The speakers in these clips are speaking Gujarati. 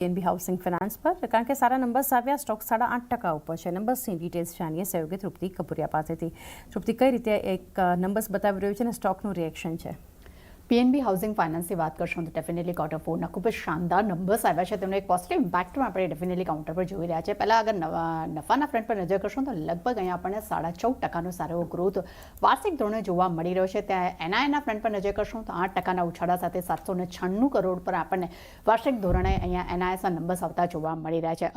પીએનબી હાઉસિંગ ફાઇનાન્સ પર કારણ કે સારા નંબર્સ આવ્યા, સ્ટોક 8.5% ઉપર છે. નંબર્સની ડિટેલ્સ જાણીએ સહયોગી તૃપ્તિ કપૂરિયા પાસેથી. તૃપ્તિ, કઈ રીતે એક નંબર્સ બતાવી રહ્યું છે અને સ્ટોકનું રિએક્શન છે? પીએનબી હાઉસિંગ ફાઇનાન્સની વાત કરશું તો ડેફિનેટલી ક્વાર્ટર ફોરના ખૂબ જ શાનદાર નંબર્સ આવ્યા છે. તેમનો એક પોઝિટિવ ઇમ્પેક્ટ પણ આપણે ડેફિનેટલી કાઉન્ટર પર જોઈ રહ્યા છે. પહેલાં અગર નફાના ફ્રન્ટ પર નજર કરશું તો લગભગ અહીંયા આપણને 14.5% સારો એવો ગ્રોથ વાર્ષિક ધોરણે જોવા મળી રહ્યો છે. ત્યાં એનઆઈના ફ્રન્ટ પર નજર કરશું તો 8%ના ઉછાળા સાથે 796 કરોડ પર આપણને વાર્ષિક ધોરણે અહીંયા એનઆઈએસના નંબર્સ આવતા જોવા મળી રહ્યા છે.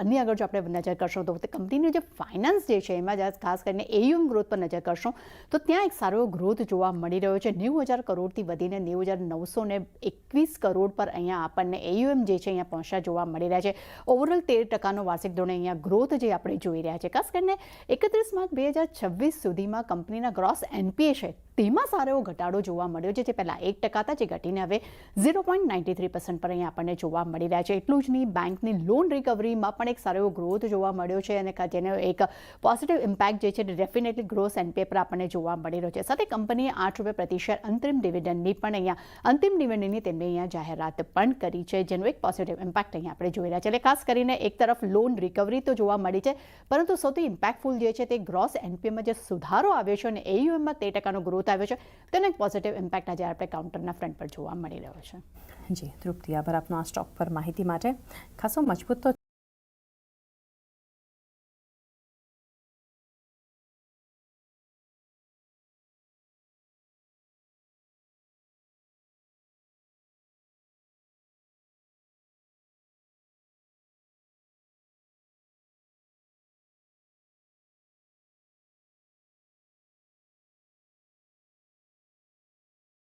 અન્ય આગળ જો આપણે નજર કરશું તો કંપનીની જે ફાઇનાન્સ જે છે એમાં ખાસ કરીને એયુએમ ગ્રોથ પર નજર કરશું તો ત્યાં એક સારો ગ્રોથ જોવા મળી રહ્યો છે. 90,000 કરોડથી વધીને 90,921 કરોડ પર અહીંયા આપણને એયુએમ જે છે અહીંયા પહોંચ્યા જોવા મળી રહ્યા છે. ઓવરઓલ 13%નો વાર્ષિક ધોરણે અહીંયા ગ્રોથ જે આપણે જોઈ રહ્યા છે. ખાસ કરીને 31 માર્ચ 2026 સુધીમાં કંપનીના ગ્રોસ એનપીએ છે તેમાં સારો એવો ઘટાડો જોવા મળ્યો છે. જે પહેલાં 1% હતા, જે ઘટીને હવે 0.93% પર અહીંયા આપણને જોવા મળી રહ્યા છે. એટલું જ નહીં, બેંકની લોન રિકવરીમાં પણ એક સારો એવો ગ્રોથ જોવા મળ્યો છે અને જેનો એક પોઝિટિવ ઇમ્પેક્ટ જે છે ડેફિનેટલી ગ્રોસ એનપીએ પર આપણને જોવા મળી રહ્યો છે. સાથે કંપનીએ ₹8 પ્રતિ શેર અંતરિમ ડિવિડન્ડની પણ અહીંયા અંતિમ ડિવિડન્ડની તેમણે અહીંયા જાહેરાત પણ કરી છે, જેનો એક પોઝિટિવ ઇમ્પેક્ટ અહીંયા આપણે જોઈ રહ્યા છે. એટલે ખાસ કરીને એક તરફ લોન રિકવરી તો જોવા મળી છે, પરંતુ સૌથી ઇમ્પેક્ટફુલ જે છે તે ગ્રોસ એનપીએમાં જે સુધારો આવ્યો છે અને એયુએમમાં 13%નો ગ્રોથ આવ્યો છે, તેનો એક પોઝિટિવ ઇમ્પેક્ટ આજે આપણે કાઉન્ટરના ફ્રન્ટ પર જોવા મળી રહ્યો છે. જી તૃપ્તિ, આભાર આપનો આ સ્ટોક પર માહિતી માટે. ખાસો મજબૂત તો